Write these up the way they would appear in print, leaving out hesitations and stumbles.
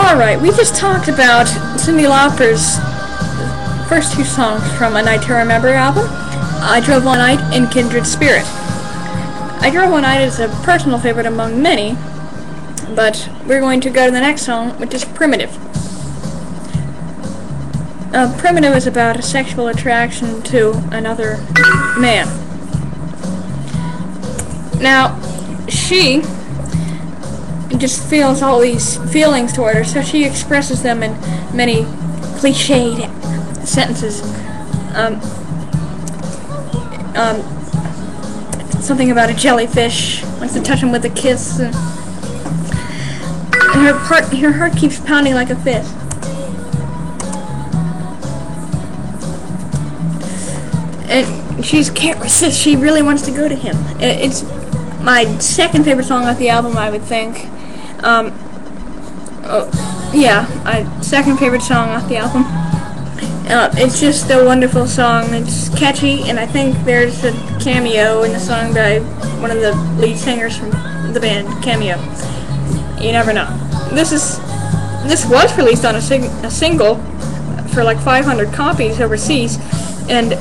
Alright, we just talked about Cyndi Lauper's first two songs from A Night to Remember album, I Drove One Night and Kindred Spirit. I Drove One Night is a personal favorite among many, but we're going to go to the next song, which is Primitive. Primitive is about a sexual attraction to another man. Now, she just feels all these feelings toward her, so she expresses them in many cliched sentences. Something about a jellyfish, wants to touch him with a kiss, and her heart keeps pounding like a fist. And she can't resist, she really wants to go to him. It's my second favorite song off the album, I would think. My second favorite song off the album. It's just a wonderful song. It's catchy, and I think there's a cameo in the song by one of the lead singers from the band, Cameo. You never know. This was released on a single for like 500 copies overseas, and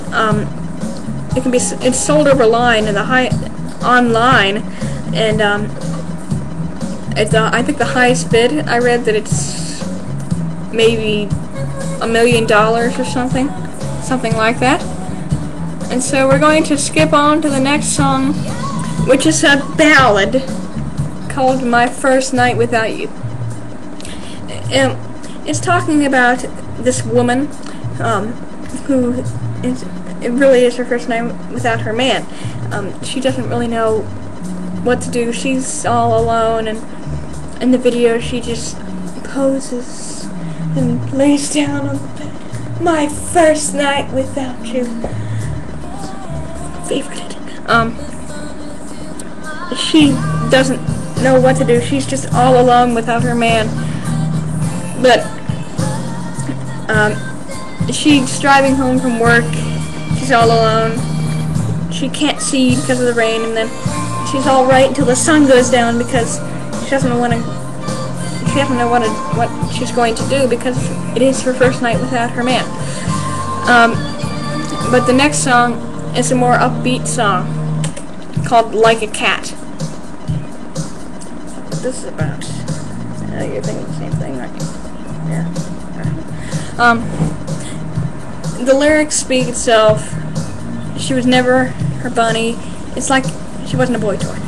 it's sold over line in online, and I think the highest bid I read that it's maybe $1 million or something like that. And so we're going to skip on to the next song, which is a ballad called My First Night Without You. It's talking about this woman who it really is her first night without her man. She doesn't really know what to do. She's all alone, and in the video she just poses and lays down on the bed. My first night without you. Favorited. She doesn't know what to do. She's just all alone without her man. But she's driving home from work. She's all alone. She can't see because of the rain, and then she's all right until the sun goes down because she doesn't know what she's going to do because it is her first night without her man. But the next song is a more upbeat song called Like a Cat. What this is about? You're thinking the same thing, right? Yeah. The lyrics speak itself. She was never her bunny. It's like she wasn't a boy toy.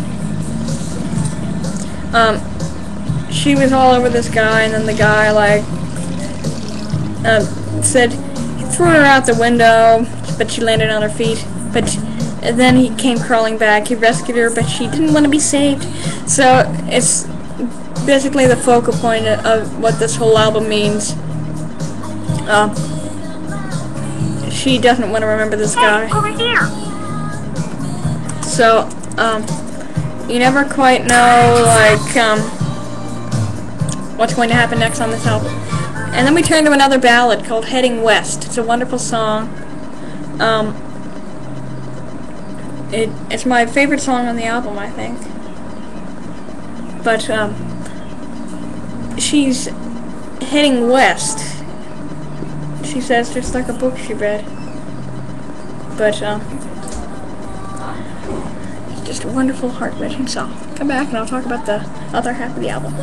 She was all over this guy, and then the guy said he threw her out the window, but she landed on her feet. And then he came crawling back. He rescued her, but she didn't want to be saved. So it's basically the focal point of what this whole album means. She doesn't want to remember this guy. Hey, over here. So you never quite know what's going to happen next on this album. And then we turn to another ballad called Heading West. It's a wonderful song. It's my favorite song on the album, I think. But she's heading west. She says, just like a book she read. But it's just a wonderful, heart-wrenching song. Come back and I'll talk about the other half of the album.